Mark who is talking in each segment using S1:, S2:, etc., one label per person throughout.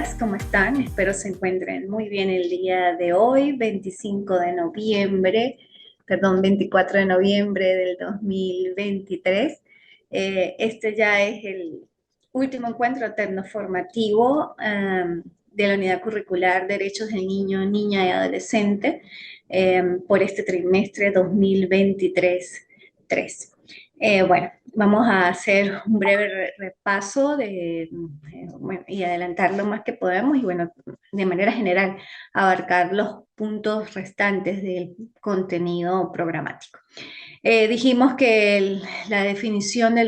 S1: días, ¿cómo están? Espero se encuentren muy bien el día de hoy, 25 de noviembre, perdón, 24 de noviembre del 2023. Este ya es el último encuentro alterno formativo de la Unidad Curricular Derechos del Niño, Niña y Adolescente por este trimestre 2023-3. Bueno, vamos a hacer un breve repaso bueno, y adelantar lo más que podamos y bueno, de manera general, abarcar los puntos restantes del contenido programático. Dijimos que la definición de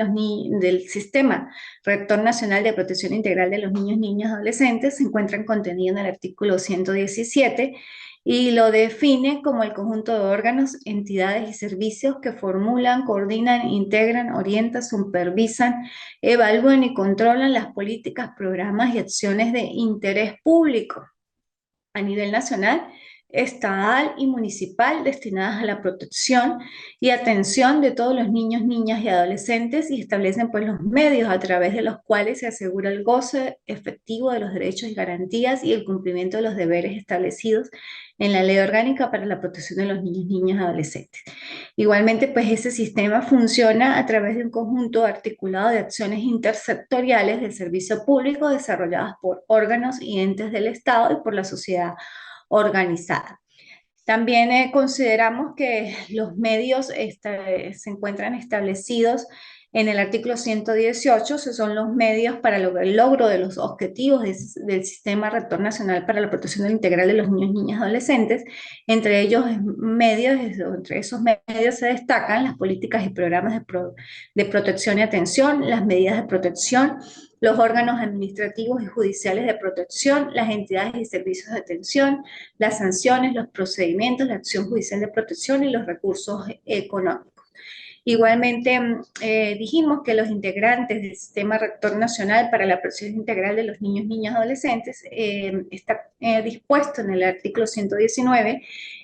S1: del Sistema Rector Nacional de Protección Integral de los Niños, Niñas y Adolescentes se encuentra en contenido en el artículo 117 y lo define como el conjunto de órganos, entidades y servicios que formulan, coordinan, integran, orientan, supervisan, evalúan y controlan las políticas, programas y acciones de interés público a nivel nacional, estatal y municipal destinadas a la protección y atención de todos los niños, niñas y adolescentes y establecen pues los medios a través de los cuales se asegura el goce efectivo de los derechos y garantías y el cumplimiento de los deberes establecidos en la Ley Orgánica para la Protección de los Niños, Niñas y Adolescentes. Igualmente, pues ese sistema funciona a través de un conjunto articulado de acciones intersectoriales del servicio público desarrolladas por órganos y entes del Estado y por la sociedad organizada. También consideramos que los medios se encuentran establecidos en el artículo 118, esos son los medios para el logro de los objetivos del Sistema Rector Nacional para la Protección Integral de los Niños, Niñas y Adolescentes. Entre entre esos medios se destacan las políticas y programas de protección y atención, las medidas de protección, los órganos administrativos y judiciales de protección, las entidades y servicios de atención, las sanciones, los procedimientos, la acción judicial de protección y los recursos económicos. Igualmente, dijimos que los integrantes del Sistema Rector Nacional para la Protección Integral de los Niños, Niñas y Adolescentes está dispuesto en el artículo 119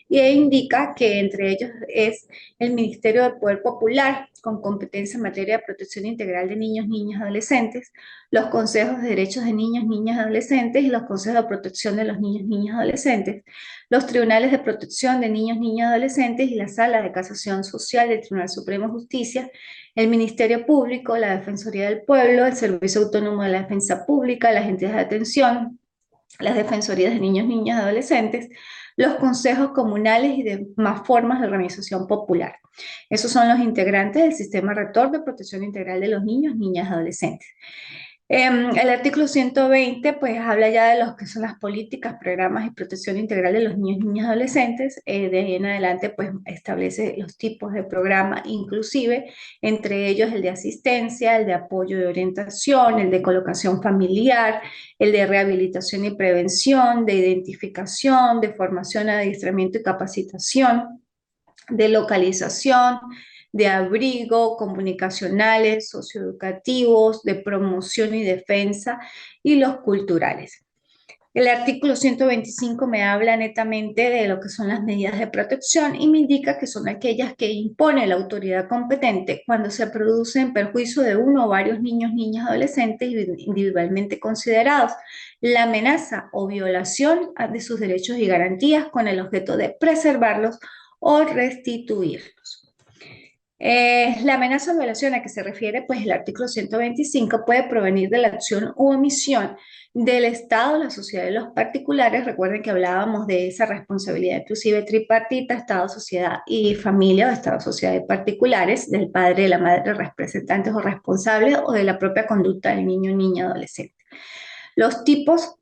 S1: e indica que entre ellos es el Ministerio del Poder Popular, con competencia en materia de protección integral de niños, niñas y adolescentes, los consejos de derechos de niños, niñas y adolescentes y los consejos de protección de los niños, niñas y adolescentes, los tribunales de protección de niños, niñas y adolescentes y la sala de casación social del Tribunal Supremo de Justicia, el Ministerio Público, la Defensoría del Pueblo, el Servicio Autónomo de la Defensa Pública, las entidades de atención, las defensorías de niños, niñas y adolescentes, los consejos comunales y demás formas de organización popular. Esos son los integrantes del Sistema Rector de Protección Integral de los Niños, Niñas y Adolescentes. El artículo 120 pues habla ya de los que son las políticas, programas y protección integral de los niños, niñas y adolescentes. De ahí en adelante pues establece los tipos de programa inclusive, entre ellos el de asistencia, el de apoyo y orientación, el de colocación familiar, el de rehabilitación y prevención, de identificación, de formación, adiestramiento y capacitación, de localización, de abrigo, comunicacionales, socioeducativos, de promoción y defensa, y los culturales. El artículo 125 me habla netamente de lo que son las medidas de protección y me indica que son aquellas que impone la autoridad competente cuando se produce en perjuicio de uno o varios niños, niñas, adolescentes individualmente considerados, la amenaza o violación de sus derechos y garantías con el objeto de preservarlos o restituirlos. La amenaza o violación a que se refiere, pues el artículo 125 puede provenir de la acción u omisión del Estado, la sociedad y los particulares. Recuerden que hablábamos de esa responsabilidad inclusive tripartita, Estado, sociedad y familia, o Estado, sociedad y particulares, del padre, de la madre, representantes o responsables, o de la propia conducta del niño, niña, adolescente. Los tipos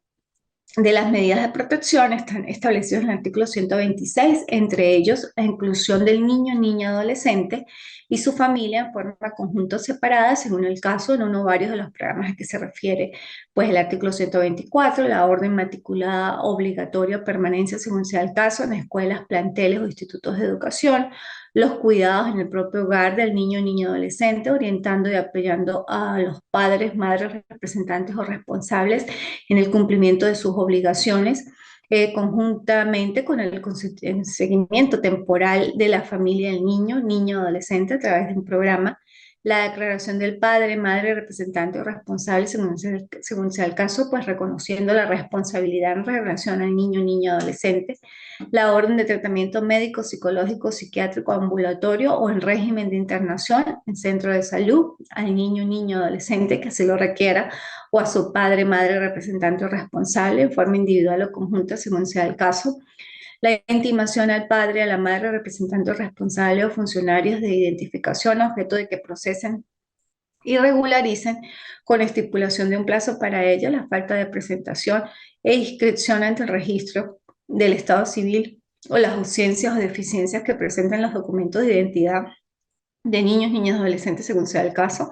S1: de las medidas de protección están establecidos en el artículo 126, entre ellos la inclusión del niño, niña, adolescente y su familia en forma conjunta o separada, según el caso, en uno o varios de los programas a que se refiere, pues el artículo 124, la orden matriculada obligatoria o permanencia, según sea el caso, en escuelas, planteles o institutos de educación, los cuidados en el propio hogar del niño, niña, adolescente, orientando y apoyando a los padres, madres, representantes o responsables en el cumplimiento de sus obligaciones, conjuntamente con el seguimiento temporal de la familia del niño, niña o adolescente a través de un programa la declaración del padre, madre, representante o responsable, según sea el caso, pues reconociendo la responsabilidad en relación al niño, niña, adolescente, la orden de tratamiento médico, psicológico, psiquiátrico, ambulatorio o en régimen de internación en centro de salud al niño, niño, adolescente que se lo requiera o a su padre, madre, representante o responsable en forma individual o conjunta, según sea el caso, la intimación al padre, a la madre, representante responsable o funcionarios de identificación, objeto de que procesen y regularicen con estipulación de un plazo para ello la falta de presentación e inscripción ante el registro del Estado civil o las ausencias o deficiencias que presenten los documentos de identidad de niños, niñas, adolescentes, según sea el caso,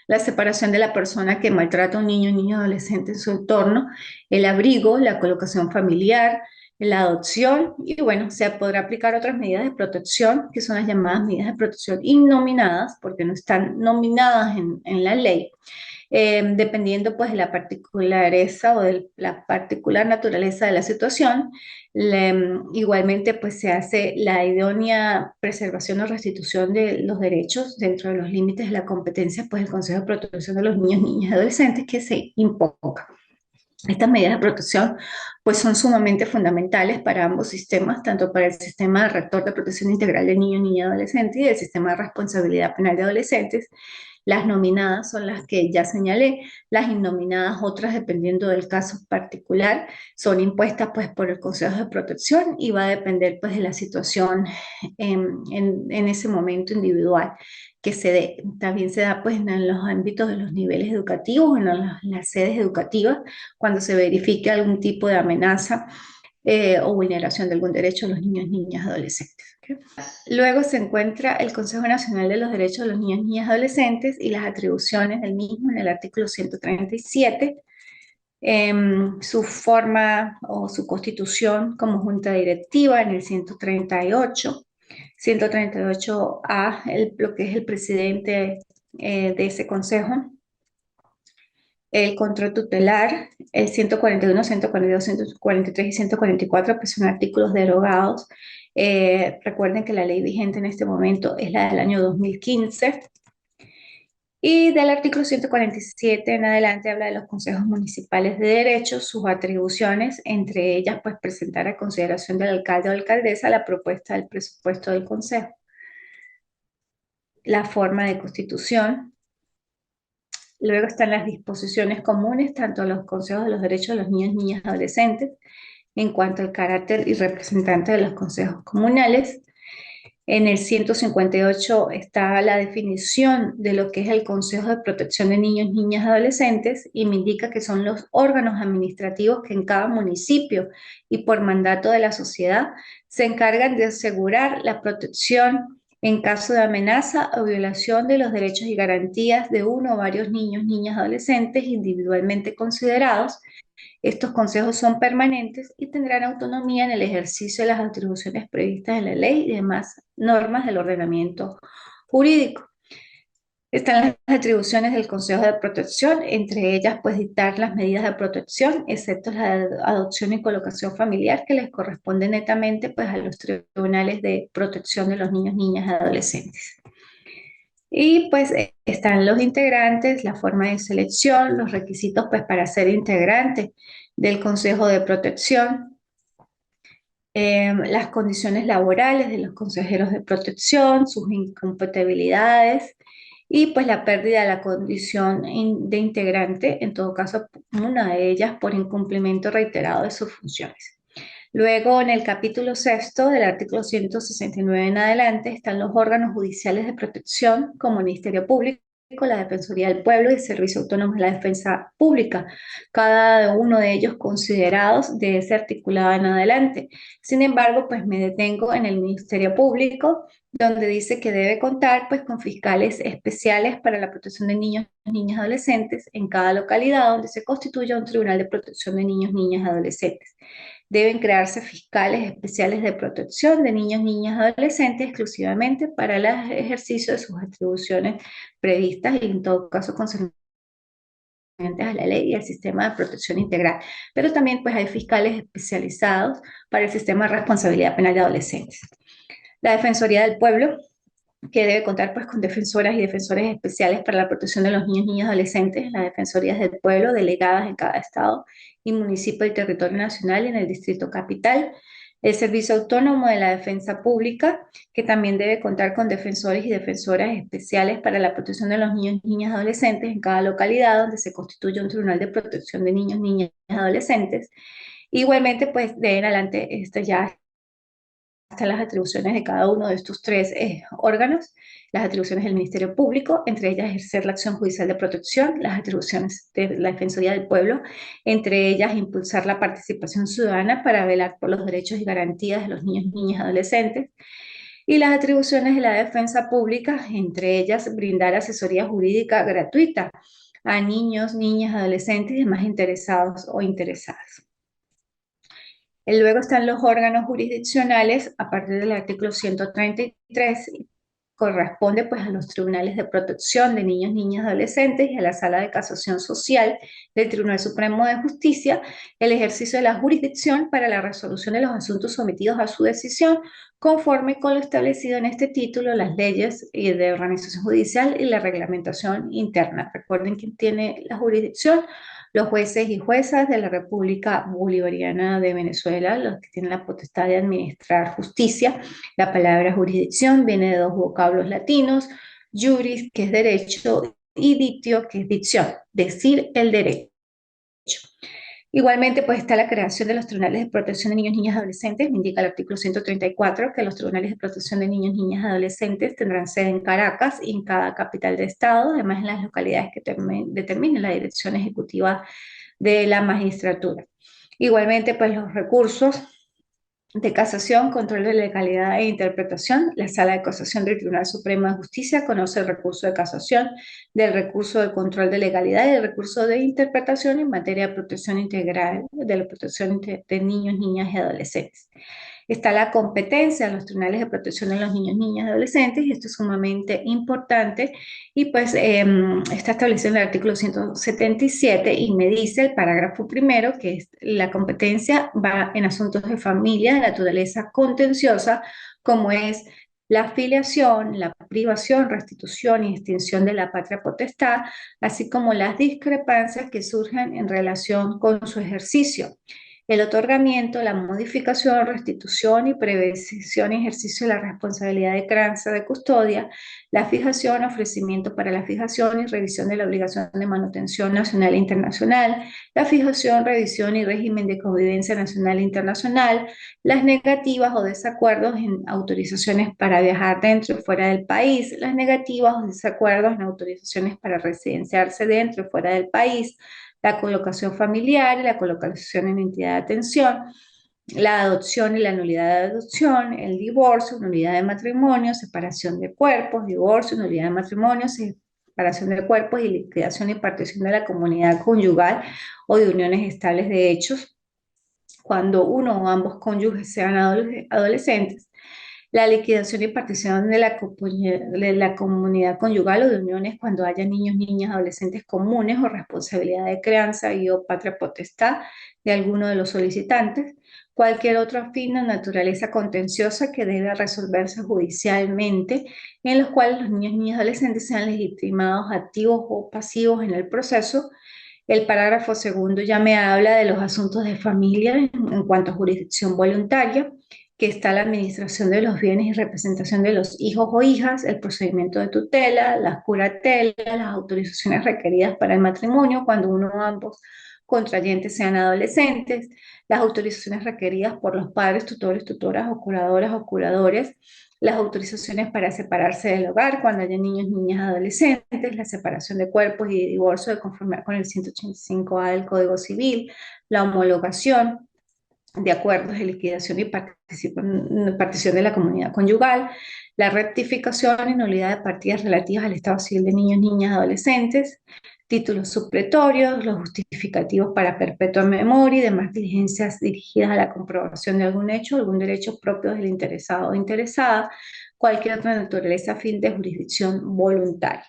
S1: la separación de la persona que maltrata a un niño, niño, adolescente en su entorno, el abrigo, la colocación familiar, la adopción y bueno, se podrá aplicar otras medidas de protección, que son las llamadas medidas de protección innominadas, porque no están nominadas en la ley, dependiendo pues de la particulareza o de la particular naturaleza de la situación. Igualmente pues se hace la idónea preservación o restitución de los derechos dentro de los límites de la competencia pues el Consejo de Protección de los Niños, Niñas y Adolescentes que se invoca. Estas medidas de protección pues son sumamente fundamentales para ambos sistemas, tanto para el sistema rector de protección integral de niños, niñas y adolescentes y el sistema de responsabilidad penal de adolescentes. Las nominadas son las que ya señalé, las innominadas, otras dependiendo del caso particular, son impuestas pues por el Consejo de Protección y va a depender pues de la situación en ese momento individual que se dé. También se da pues en los ámbitos de los niveles educativos, en las sedes educativas, cuando se verifique algún tipo de amenaza o vulneración de algún derecho a los niños, niñas, adolescentes. ¿Okay? Luego se encuentra el Consejo Nacional de los Derechos de los Niños, Niñas y Adolescentes y las atribuciones del mismo en el artículo 137, su forma o su constitución como junta directiva en el 138, 138A, lo que es el presidente de ese consejo, el control tutelar, el 141, 142, 143 y 144, pues son artículos derogados. Recuerden que la ley vigente en este momento es la del año 2015. Y del artículo 147 en adelante habla de los consejos municipales de derechos, sus atribuciones, entre ellas, pues presentar a consideración del alcalde o alcaldesa la propuesta del presupuesto del consejo, la forma de constitución. Luego están las disposiciones comunes, tanto a los consejos de los derechos de los niños, niñas y adolescentes, en cuanto al carácter y representante de los consejos comunales. En el 158 está la definición de lo que es el Consejo de Protección de Niños, Niñas y Adolescentes y me indica que son los órganos administrativos que en cada municipio y por mandato de la sociedad se encargan de asegurar la protección en caso de amenaza o violación de los derechos y garantías de uno o varios niños, niñas, adolescentes individualmente considerados. Estos consejos son permanentes y tendrán autonomía en el ejercicio de las atribuciones previstas en la ley y demás normas del ordenamiento jurídico. Están las atribuciones del Consejo de Protección, entre ellas pues dictar las medidas de protección, excepto la adopción y colocación familiar que les corresponde netamente pues a los tribunales de protección de los niños, niñas y adolescentes. Y pues están los integrantes, la forma de selección, los requisitos pues para ser integrante del Consejo de Protección, las condiciones laborales de los consejeros de protección, sus incompatibilidades y pues la pérdida de la condición de integrante, en todo caso una de ellas por incumplimiento reiterado de sus funciones. Luego, en el capítulo sexto del artículo 169 en adelante, están los órganos judiciales de protección como el Ministerio Público, la Defensoría del Pueblo y el Servicio Autónomo de la Defensa Pública, cada uno de ellos considerados de ser articulado en adelante. Sin embargo, pues me detengo en el Ministerio Público, donde dice que debe contar pues con fiscales especiales para la protección de niños, niñas y adolescentes en cada localidad donde se constituya un tribunal de protección de niños, niñas y adolescentes. Deben crearse fiscales especiales de protección de niños, niñas y adolescentes exclusivamente para el ejercicio de sus atribuciones previstas y en todo caso concernientes a la ley y al sistema de protección integral. Pero también pues hay fiscales especializados para el sistema de responsabilidad penal de adolescentes. La Defensoría del Pueblo que debe contar pues con defensoras y defensores especiales para la protección de los niños, niñas y adolescentes, las defensorías del pueblo delegadas en cada estado y municipio y territorio nacional y en el distrito capital. El Servicio Autónomo de la Defensa Pública, que también debe contar con defensores y defensoras especiales para la protección de los niños, niñas y adolescentes en cada localidad donde se constituye un tribunal de protección de niños, niñas y adolescentes. Igualmente, pues de en adelante, esto ya están las atribuciones de cada uno de estos tres órganos, las atribuciones del Ministerio Público, entre ellas ejercer la acción judicial de protección, las atribuciones de la Defensoría del Pueblo, entre ellas impulsar la participación ciudadana para velar por los derechos y garantías de los niños, niñas y adolescentes, y las atribuciones de la Defensa Pública, entre ellas brindar asesoría jurídica gratuita a niños, niñas, adolescentes y demás interesados o interesadas. Luego están los órganos jurisdiccionales, a partir del artículo 133, corresponde pues a los tribunales de protección de niños, niñas, adolescentes y a la Sala de Casación Social del Tribunal Supremo de Justicia, el ejercicio de la jurisdicción para la resolución de los asuntos sometidos a su decisión, conforme con lo establecido en este título, las leyes de organización judicial y la reglamentación interna. Recuerden quién tiene la jurisdicción: los jueces y juezas de la República Bolivariana de Venezuela, los que tienen la potestad de administrar justicia. La palabra jurisdicción viene de dos vocablos latinos: juris, que es derecho, y dictio, que es dicción, decir el derecho. Igualmente, pues está la creación de los tribunales de protección de niños, niñas y adolescentes. Me indica el artículo 134 que los tribunales de protección de niños, niñas y adolescentes tendrán sede en Caracas y en cada capital de estado, además en las localidades que determinen la dirección ejecutiva de la magistratura. Igualmente, pues los recursos de casación, control de legalidad e interpretación. La Sala de Casación del Tribunal Supremo de Justicia conoce el recurso de casación, del recurso de control de legalidad y el recurso de interpretación en materia de protección integral, de la protección de niños, niñas y adolescentes. Está la competencia de los tribunales de protección de los niños, niñas y adolescentes, y esto es sumamente importante, y pues está establecido en el artículo 177 y me dice el parágrafo primero que la competencia va en asuntos de familia de naturaleza contenciosa, como es la filiación, la privación, restitución y extinción de la patria potestad, así como las discrepancias que surgen en relación con su ejercicio, el otorgamiento, la modificación, restitución y prevención y ejercicio de la responsabilidad de crianza de custodia, la fijación, ofrecimiento para la fijación y revisión de la obligación de manutención nacional e internacional, la fijación, revisión y régimen de convivencia nacional e internacional, las negativas o desacuerdos en autorizaciones para viajar dentro y fuera del país, las negativas o desacuerdos en autorizaciones para residenciarse dentro y fuera del país, la colocación familiar y la colocación en entidad de atención, la adopción y la nulidad de adopción, el divorcio, nulidad de matrimonio, separación de cuerpos, divorcio, nulidad de matrimonio, separación de cuerpos y liquidación y partición de la comunidad conyugal o de uniones estables de hechos, cuando uno o ambos cónyuges sean adolescentes, la liquidación y partición de la comunidad conyugal o de uniones cuando haya niños, niñas, adolescentes comunes o responsabilidad de crianza y o patria potestad de alguno de los solicitantes, cualquier otro fin de naturaleza contenciosa que deba resolverse judicialmente, en los cuales los niños, niñas y adolescentes sean legitimados activos o pasivos en el proceso. El parágrafo segundo ya me habla de los asuntos de familia en cuanto a jurisdicción voluntaria, que está la administración de los bienes y representación de los hijos o hijas, el procedimiento de tutela, las curatelas, las autorizaciones requeridas para el matrimonio cuando uno o ambos contrayentes sean adolescentes, las autorizaciones requeridas por los padres, tutores, tutoras o curadoras o curadores, las autorizaciones para separarse del hogar cuando haya niños, niñas, adolescentes, la separación de cuerpos y divorcio de conformidad con el 185A del Código Civil, la homologación de acuerdos de liquidación y partición de la comunidad conyugal, la rectificación y nulidad de partidas relativas al estado civil de niños, niñas, adolescentes, títulos supletorios, los justificativos para perpetua memoria y demás diligencias dirigidas a la comprobación de algún hecho o algún derecho propio del interesado o interesada, cualquier otra naturaleza, fin de jurisdicción voluntaria.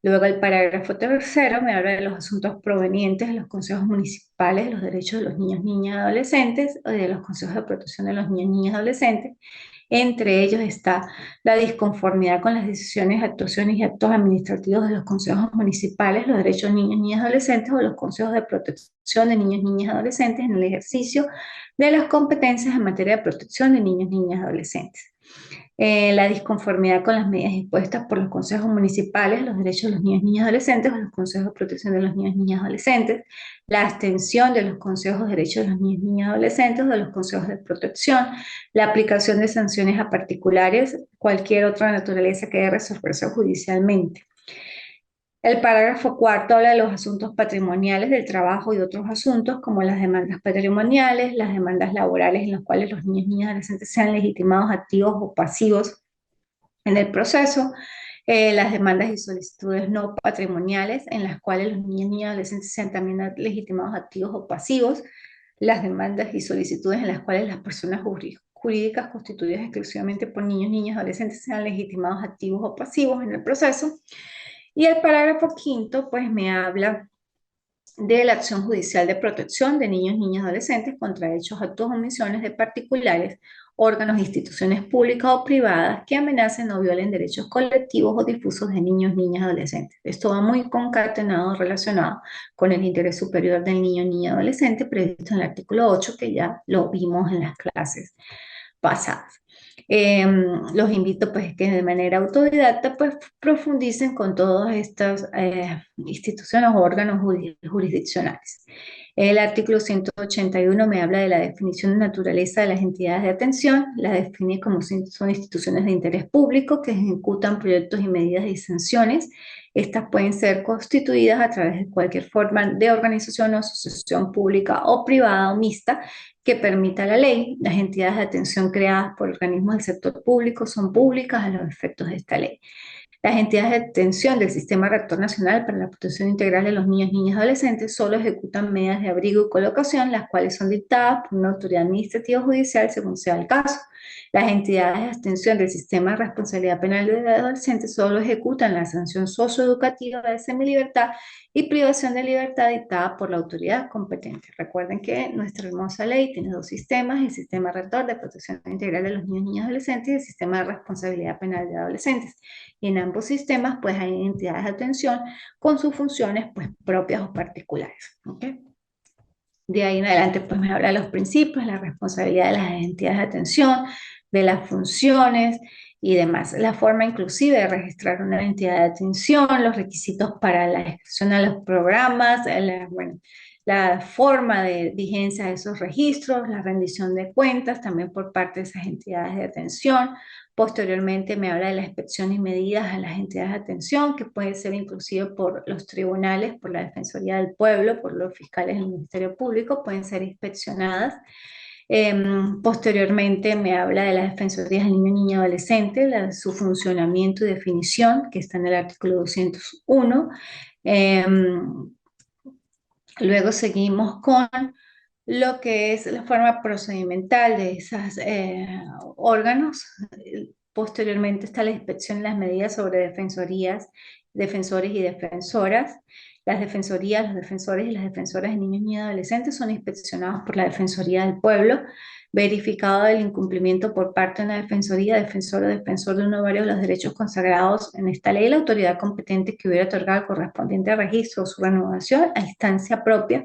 S1: Luego el parágrafo tercero me habla de los asuntos provenientes de los consejos municipales, de los derechos de los niños, niñas y adolescentes, o de los consejos de protección de los niños, niñas y adolescentes, Entre ellos está la disconformidad con las decisiones, actuaciones y actos administrativos de los consejos municipales, los derechos de niños, niñas y adolescentes o los consejos de protección de niños, niñas y adolescentes en el ejercicio de las competencias en materia de protección de niños, niñas y adolescentes. La disconformidad con las medidas impuestas por los consejos municipales, los derechos de los niños, niñas y adolescentes o los consejos de protección de los niños, niñas y adolescentes, la abstención de los consejos de derechos de los niños, niñas y adolescentes o de los consejos de protección, la aplicación de sanciones a particulares, cualquier otra naturaleza que debe resolverse judicialmente. El parágrafo cuarto habla de los asuntos patrimoniales del trabajo y otros asuntos como las demandas patrimoniales, las demandas laborales en las cuales los niños, niñas y adolescentes sean legitimados activos o pasivos en el proceso, las demandas y solicitudes no patrimoniales en las cuales los niños, niñas y adolescentes sean también legitimados activos o pasivos, las demandas y solicitudes en las cuales las personas jurídicas constituidas exclusivamente por niños, niñas y adolescentes sean legitimados activos o pasivos en el proceso. Y el parágrafo quinto, pues me habla de la acción judicial de protección de niños, niñas y adolescentes contra hechos, actos o omisiones de particulares, órganos, instituciones públicas o privadas que amenacen o violen derechos colectivos o difusos de niños, niñas y adolescentes. Esto va muy concatenado, relacionado con el interés superior del niño, niña y adolescente previsto en el artículo 8, que ya lo vimos en las clases pasadas. Los invito pues que de manera autodidacta pues profundicen con todas estas instituciones o órganos jurisdiccionales. El artículo 181 me habla de la definición de naturaleza de las entidades de atención, la define como son instituciones de interés público que ejecutan proyectos y medidas y sanciones. Estas pueden ser constituidas a través de cualquier forma de organización o asociación pública o privada o mixta que permita la ley. Las entidades de atención creadas por organismos del sector público son públicas a los efectos de esta ley. Las entidades de atención del Sistema Rector Nacional para la Protección Integral de los Niños, Niñas y Adolescentes solo ejecutan medidas de abrigo y colocación, las cuales son dictadas por una autoridad administrativa o judicial según sea el caso. Las entidades de atención del Sistema de Responsabilidad Penal de Adolescentes solo ejecutan la sanción socioeducativa de semilibertad y privación de libertad dictada por la autoridad competente. Recuerden que nuestra hermosa ley tiene dos sistemas: el Sistema Rector de Protección Integral de los Niños, Niñas y Adolescentes y el Sistema de Responsabilidad Penal de Adolescentes. Y en ambos sistemas pues hay entidades de atención con sus funciones pues propias o particulares. ¿Okay? De ahí en adelante pues me habla de los principios, la responsabilidad de las entidades de atención, de las funciones y demás. La forma inclusive de registrar una entidad de atención, los requisitos para la inscripción a los programas, la forma de vigencia de esos registros, la rendición de cuentas también por parte de esas entidades de atención. Posteriormente me habla de la inspección y medidas a las entidades de atención, que puede ser inclusive por los tribunales, por la Defensoría del Pueblo, por los fiscales del Ministerio Público, pueden ser inspeccionadas. Posteriormente me habla de las defensorías del niño, niña y adolescente, su funcionamiento y definición, que está en el artículo 201. Luego seguimos con lo que es la forma procedimental de esos órganos. Posteriormente está la inspección y las medidas sobre defensorías, defensores y defensoras. Las defensorías, los defensores y las defensoras de niños, niñas y adolescentes son inspeccionados por la Defensoría del Pueblo. Verificado el incumplimiento por parte de una defensoría, defensor o defensor de uno o varios de los derechos consagrados en esta ley, la autoridad competente que hubiera otorgado el correspondiente registro o su renovación a instancia propia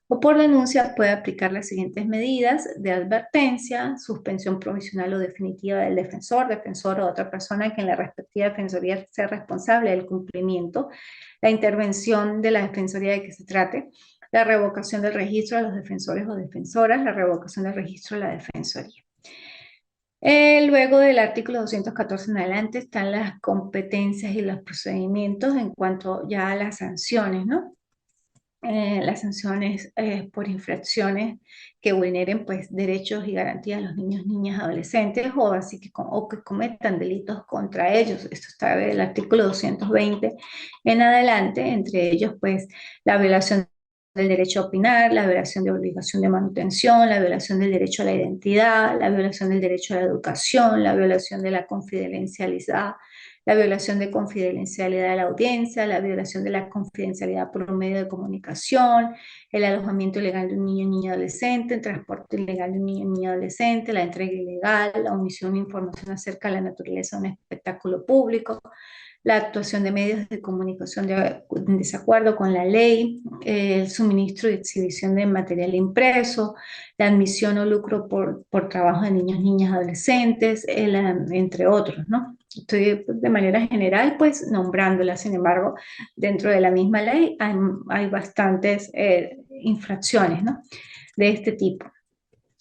S1: o por denuncia puede aplicar las siguientes medidas de advertencia: suspensión provisional o definitiva del defensor, defensor o otra persona que en la respectiva defensoría sea responsable del cumplimiento, la intervención de la defensoría de que se trate, la revocación del registro de los defensores o defensoras, la revocación del registro de la defensoría. Luego del artículo 214 en adelante están las competencias y los procedimientos en cuanto ya a las sanciones, ¿no? Las sanciones por infracciones que vulneren pues derechos y garantías de los niños, niñas, adolescentes o así o que cometan delitos contra ellos. Esto está del artículo 220 en adelante, entre ellos pues la violación del derecho a opinar, la violación de obligación de manutención, la violación del derecho a la identidad, la violación del derecho a la educación, la violación de la confidencialidad, la violación de confidencialidad de la audiencia, la violación de la confidencialidad por un medio de comunicación, el alojamiento ilegal de un niño o niña adolescente, el transporte ilegal de un niño o niña adolescente, la entrega ilegal, la omisión de información acerca de la naturaleza de un espectáculo público, la actuación de medios de comunicación en desacuerdo con la ley, el suministro y exhibición de material impreso, la admisión o lucro por trabajo de niños, niñas, adolescentes, entre otros, ¿no? Estoy de manera general, pues, nombrándolas. Sin embargo, dentro de la misma ley hay bastantes infracciones, ¿no? De este tipo.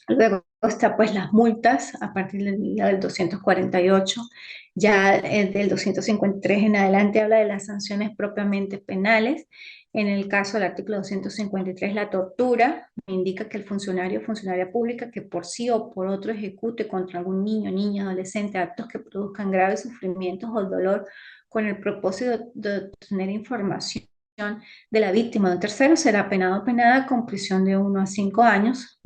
S1: Luego está pues las multas a partir del 248, ya del 253 en adelante habla de las sanciones propiamente penales. En el caso del artículo 253, la tortura indica que el funcionario o funcionaria pública que por sí o por otro ejecute contra algún niño, niña, adolescente actos que produzcan graves sufrimientos o dolor con el propósito de obtener información de la víctima de un tercero será penado o penada con prisión de 1 a 5 años.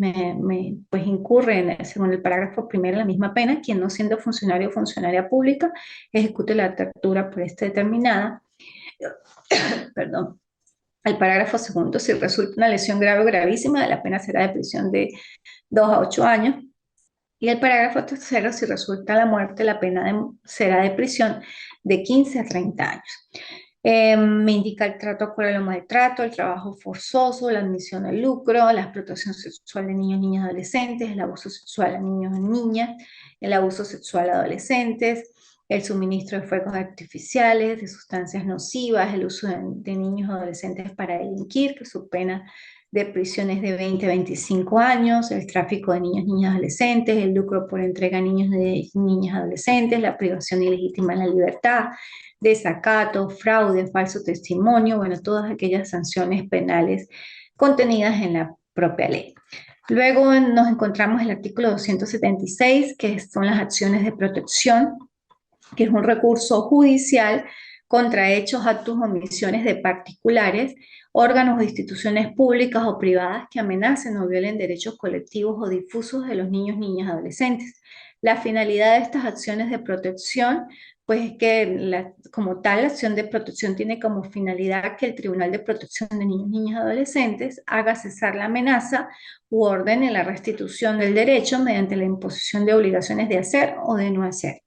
S1: Pues incurre, según el parágrafo primero, en la misma pena quien no siendo funcionario o funcionaria pública ejecute la tortura por esta determinada. Perdón. El parágrafo segundo, si resulta una lesión grave o gravísima, la pena será de prisión de 2 a 8 años. Y el parágrafo tercero, si resulta la muerte, la pena será de prisión de 15 a 30 años. Me indica el trato cruel o maltrato, el trabajo forzoso, la admisión al lucro, la explotación sexual de niños, niñas, adolescentes, el abuso sexual a niños y niñas, el abuso sexual a adolescentes, el suministro de fuegos artificiales, de sustancias nocivas, el uso de niños o adolescentes para delinquir, que su pena de prisiones de 20 a 25 años, el tráfico de niños, niñas, adolescentes, el lucro por entrega a niños y niñas adolescentes, la privación ilegítima de la libertad, desacato, fraude, falso testimonio, bueno, todas aquellas sanciones penales contenidas en la propia ley. Luego nos encontramos el artículo 276, que son las acciones de protección, que es un recurso judicial contra hechos, actos o omisiones de particulares, órganos o instituciones públicas o privadas que amenacen o violen derechos colectivos o difusos de los niños, niñas, adolescentes. La finalidad de estas acciones de protección, pues es que como tal, la acción de protección tiene como finalidad que el Tribunal de Protección de Niños, Niñas, Adolescentes haga cesar la amenaza u ordene la restitución del derecho mediante la imposición de obligaciones de hacer o de no hacer.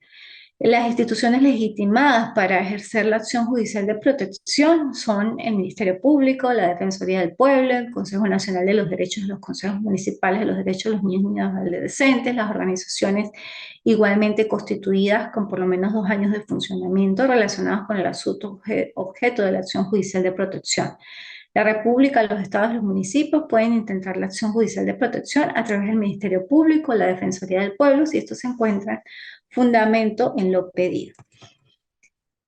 S1: Las instituciones legitimadas para ejercer la acción judicial de protección son el Ministerio Público, la Defensoría del Pueblo, el Consejo Nacional de los Derechos de los Consejos Municipales de los Derechos de los Niños y Niñas Adolescentes, las organizaciones igualmente constituidas con por lo menos 2 años de funcionamiento relacionados con el asunto objeto de la acción judicial de protección. La República, los estados y los municipios pueden intentar la acción judicial de protección a través del Ministerio Público, la Defensoría del Pueblo, si estos se encuentran fundamento en lo pedido.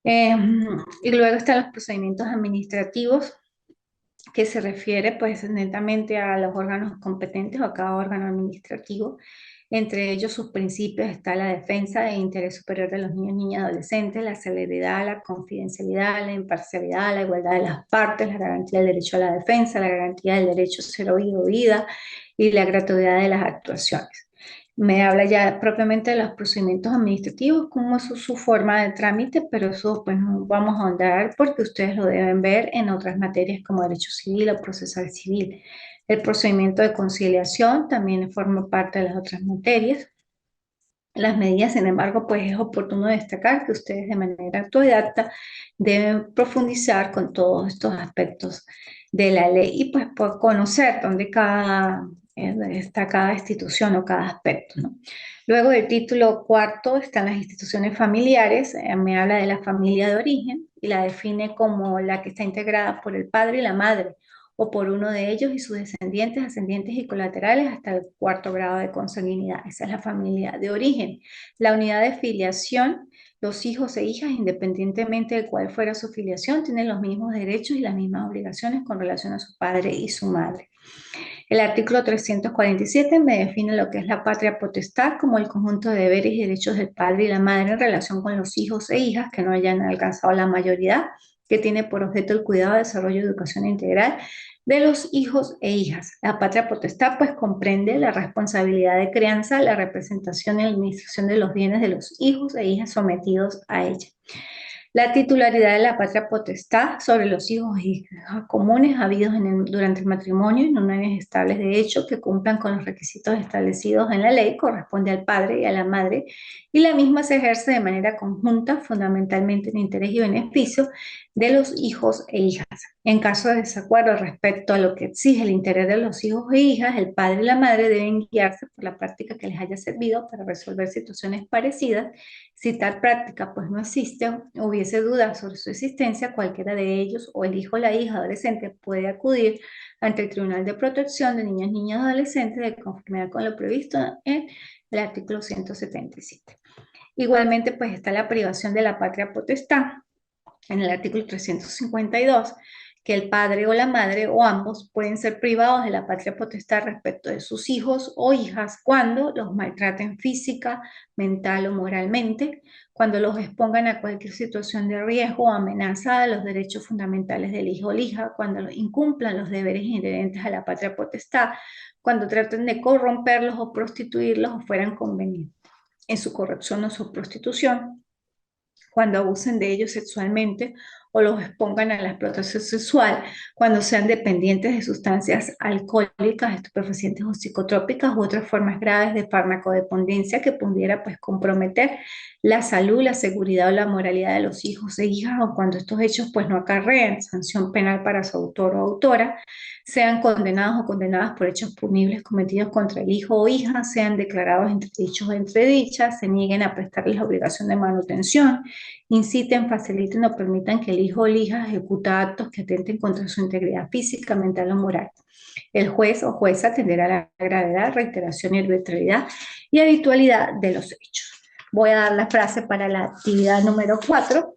S1: Y luego están los procedimientos administrativos, que se refiere pues netamente a los órganos competentes o a cada órgano administrativo. Entre ellos sus principios está la defensa del interés superior de los niños, niñas y adolescentes, la celeridad, la confidencialidad, la imparcialidad, la igualdad de las partes, la garantía del derecho a la defensa, la garantía del derecho a ser oído o oída y la gratuidad de las actuaciones. Me habla ya propiamente de los procedimientos administrativos, cómo es su forma de trámite, pero eso pues no vamos a ahondar porque ustedes lo deben ver en otras materias como derecho civil o procesal civil. El procedimiento de conciliación también forma parte de las otras materias. Las medidas, sin embargo, pues es oportuno destacar que ustedes de manera autodidacta deben profundizar con todos estos aspectos de la ley y pues por conocer dónde está cada institución o cada aspecto, ¿no? Luego del título cuarto están las instituciones familiares. Me habla de la familia de origen y la define como la que está integrada por el padre y la madre o por uno de ellos y sus descendientes, ascendientes y colaterales hasta el cuarto grado de consanguinidad. Esa es la familia de origen. La unidad de filiación, los hijos e hijas, independientemente de cuál fuera su filiación, tienen los mismos derechos y las mismas obligaciones con relación a su padre y su madre. El artículo 347 me define lo que es la patria potestad como el conjunto de deberes y derechos del padre y la madre en relación con los hijos e hijas que no hayan alcanzado la mayoría que tiene por objeto el cuidado, desarrollo y educación integral de los hijos e hijas. La patria potestad pues comprende la responsabilidad de crianza, la representación y la administración de los bienes de los hijos e hijas sometidos a ella. La titularidad de la patria potestad sobre los hijos e hijas comunes habidos durante el matrimonio en uniones estables de hecho que cumplan con los requisitos establecidos en la ley corresponde al padre y a la madre y la misma se ejerce de manera conjunta, fundamentalmente en interés y beneficio de los hijos e hijas. En caso de desacuerdo respecto a lo que exige el interés de los hijos e hijas, el padre y la madre deben guiarse por la práctica que les haya servido para resolver situaciones parecidas. Si tal práctica pues no existe o hubiese dudas sobre su existencia, cualquiera de ellos o el hijo o la hija adolescente puede acudir ante el Tribunal de Protección de Niñas, Niñas y Adolescentes de conformidad con lo previsto en el artículo 177. Igualmente pues está la privación de la patria potestad en el artículo 352, que el padre o la madre o ambos pueden ser privados de la patria potestad respecto de sus hijos o hijas cuando los maltraten física, mental o moralmente, cuando los expongan a cualquier situación de riesgo o amenaza a los derechos fundamentales del hijo o la hija, cuando incumplan los deberes inherentes a la patria potestad, cuando traten de corromperlos o prostituirlos o fueran convenientes en su corrupción o su prostitución, cuando abusen de ellos sexualmente o los expongan a la explotación sexual, cuando sean dependientes de sustancias alcohólicas, estupefacientes o psicotrópicas u otras formas graves de farmacodependencia que pudiera pues comprometer la salud, la seguridad o la moralidad de los hijos e hijas, o cuando estos hechos pues no acarreen sanción penal para su autor o autora, sean condenados o condenadas por hechos punibles cometidos contra el hijo o hija, sean declarados entredichos o entredichas, se nieguen a prestarles la obligación de manutención, inciten, faciliten o permitan que el hijo o la hija ejecuta actos que atenten contra su integridad física, mental o moral. El juez o jueza atenderá la gravedad, reiteración y arbitrariedad y habitualidad de los hechos. Voy a dar la frase para la actividad número 4.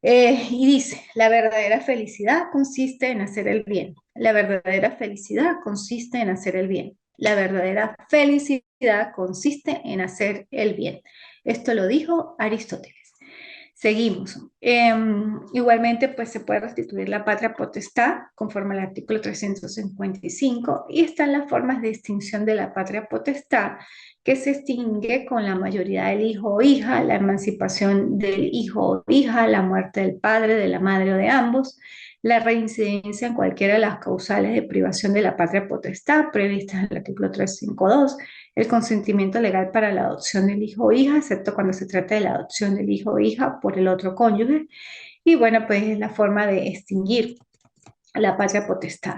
S1: Y dice, la verdadera felicidad consiste en hacer el bien. La verdadera felicidad consiste en hacer el bien. La verdadera felicidad consiste en hacer el bien. Esto lo dijo Aristóteles. Seguimos. Igualmente, pues se puede restituir la patria potestad conforme al artículo 355 y están las formas de extinción de la patria potestad que se extingue con la mayoría del hijo o hija, la emancipación del hijo o hija, la muerte del padre, de la madre o de ambos, la reincidencia en cualquiera de las causales de privación de la patria potestad previstas en el artículo 352, el consentimiento legal para la adopción del hijo o hija, excepto cuando se trata de la adopción del hijo o hija por el otro cónyuge. Y bueno, pues es la forma de extinguir la patria potestad.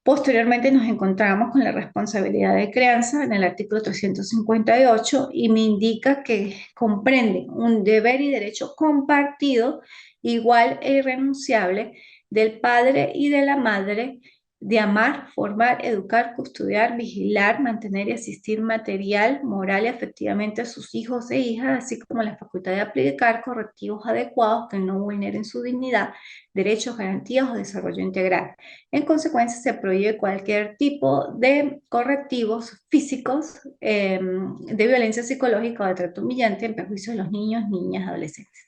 S1: Posteriormente nos encontramos con la responsabilidad de crianza en el artículo 358 y me indica que comprende un deber y derecho compartido, igual e irrenunciable, del padre y de la madre de amar, formar, educar, custodiar, vigilar, mantener y asistir material, moral y afectivamente a sus hijos e hijas, así como la facultad de aplicar correctivos adecuados que no vulneren su dignidad, derechos, garantías o desarrollo integral. En consecuencia, se prohíbe cualquier tipo de correctivos físicos, de violencia psicológica o de trato humillante en perjuicio de los niños, niñas, adolescentes.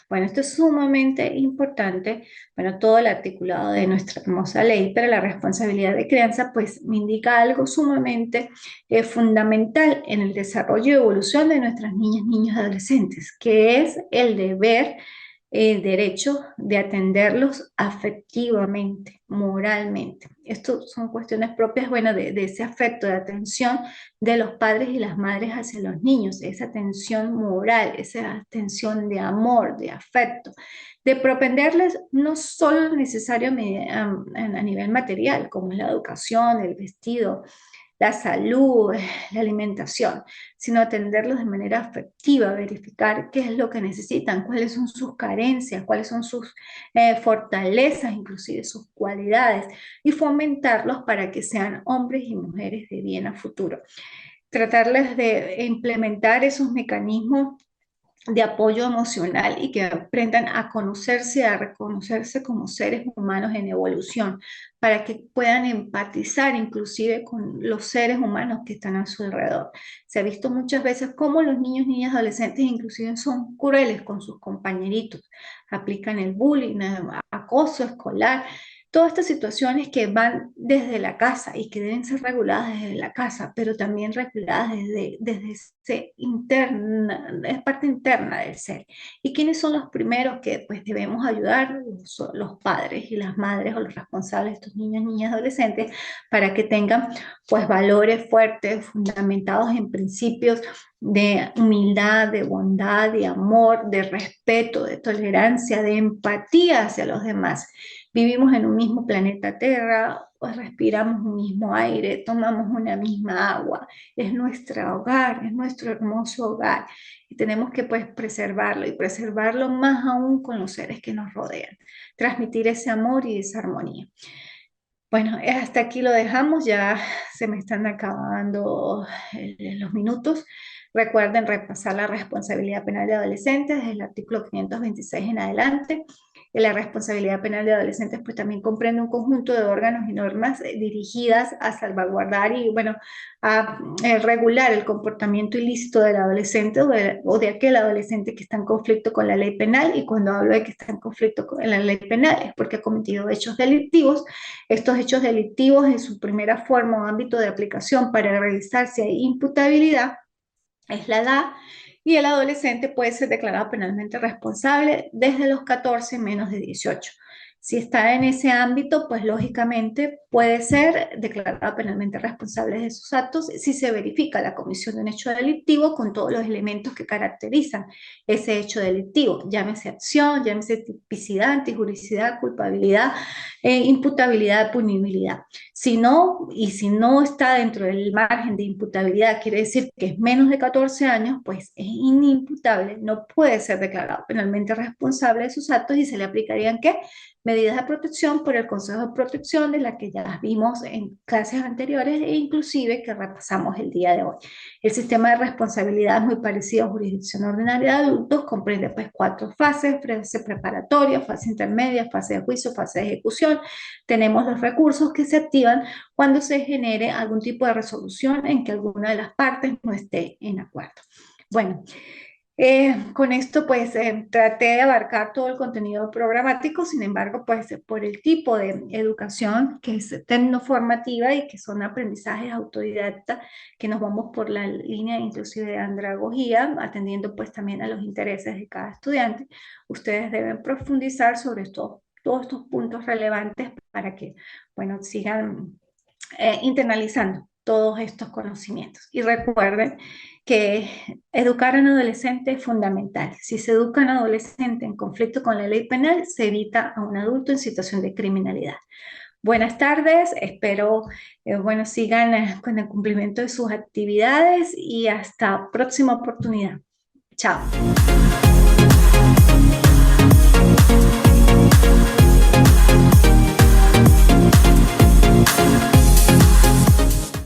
S1: Bueno, esto es sumamente importante. Bueno, todo el articulado de nuestra hermosa ley, pero la responsabilidad de crianza, pues me indica algo sumamente fundamental en el desarrollo y evolución de nuestras niñas, niños y adolescentes, que es el deber, el derecho de atenderlos afectivamente, moralmente. Esto son cuestiones propias, bueno, de ese afecto, de atención de los padres y las madres hacia los niños, esa atención moral, esa atención de amor, de afecto, de propenderles no solo lo necesario a nivel material, como es la educación, el vestido, la salud, la alimentación, sino atenderlos de manera afectiva, verificar qué es lo que necesitan, cuáles son sus carencias, cuáles son sus fortalezas, inclusive sus cualidades, y fomentarlos para que sean hombres y mujeres de bien a futuro. Tratarles de implementar esos mecanismos de apoyo emocional y que aprendan a conocerse, a reconocerse como seres humanos en evolución, para que puedan empatizar inclusive con los seres humanos que están a su alrededor. Se ha visto muchas veces cómo los niños, niñas, adolescentes inclusive son crueles con sus compañeritos, aplican el bullying, acoso escolar. Todas estas situaciones que van desde la casa y que deben ser reguladas desde la casa, pero también reguladas desde ese interna, es parte interna del ser. ¿Y quiénes son los primeros que pues debemos ayudar? Son los padres y las madres o los responsables de estos niños, niñas, adolescentes, para que tengan pues valores fuertes, fundamentados en principios de humildad, de bondad, de amor, de respeto, de tolerancia, de empatía hacia los demás. Vivimos en un mismo planeta Tierra, pues respiramos un mismo aire, tomamos una misma agua, es nuestro hogar, es nuestro hermoso hogar y tenemos que pues preservarlo y preservarlo más aún con los seres que nos rodean, transmitir ese amor y esa armonía. Bueno, hasta aquí lo dejamos, ya se me están acabando los minutos. Recuerden repasar la responsabilidad penal de adolescentes desde el artículo 526 en adelante. La responsabilidad penal de adolescentes pues también comprende un conjunto de órganos y normas dirigidas a salvaguardar y bueno, a regular el comportamiento ilícito del adolescente o de aquel adolescente que está en conflicto con la ley penal. Y cuando hablo de que está en conflicto con la ley penal es porque ha cometido hechos delictivos. Estos hechos delictivos en su primera forma o ámbito de aplicación para revisar si hay imputabilidad es la edad, y el adolescente puede ser declarado penalmente responsable desde los 14 menos de 18. Si está en ese ámbito, pues lógicamente puede ser declarado penalmente responsable de sus actos si se verifica la comisión de un hecho delictivo con todos los elementos que caracterizan ese hecho delictivo, llámese acción, llámese tipicidad, antijuricidad, culpabilidad, imputabilidad, punibilidad. Si no, y si no está dentro del margen de imputabilidad, quiere decir que es menos de 14 años, pues es inimputable, no puede ser declarado penalmente responsable de sus actos y se le aplicarían, ¿qué? Medidas de protección por el Consejo de Protección, de las que ya vimos en clases anteriores e inclusive que repasamos el día de hoy. El sistema de responsabilidad es muy parecido a jurisdicción ordinaria de adultos, comprende pues 4 fases: fase preparatoria, fase intermedia, fase de juicio, fase de ejecución. Tenemos los recursos que se activan cuando se genere algún tipo de resolución en que alguna de las partes no esté en acuerdo. Bueno, con esto pues traté de abarcar todo el contenido programático. Sin embargo, pues por el tipo de educación que es tecnoformativa y que son aprendizajes autodidactas, que nos vamos por la línea inclusive de andragogía, atendiendo pues también a los intereses de cada estudiante, ustedes deben profundizar sobre todos estos puntos relevantes para que, bueno, sigan internalizando todos estos conocimientos. Y recuerden que educar a un adolescente es fundamental. Si se educa a un adolescente en conflicto con la ley penal, se evita a un adulto en situación de criminalidad. Buenas tardes, espero bueno, sigan con el cumplimiento de sus actividades y hasta próxima oportunidad. Chao.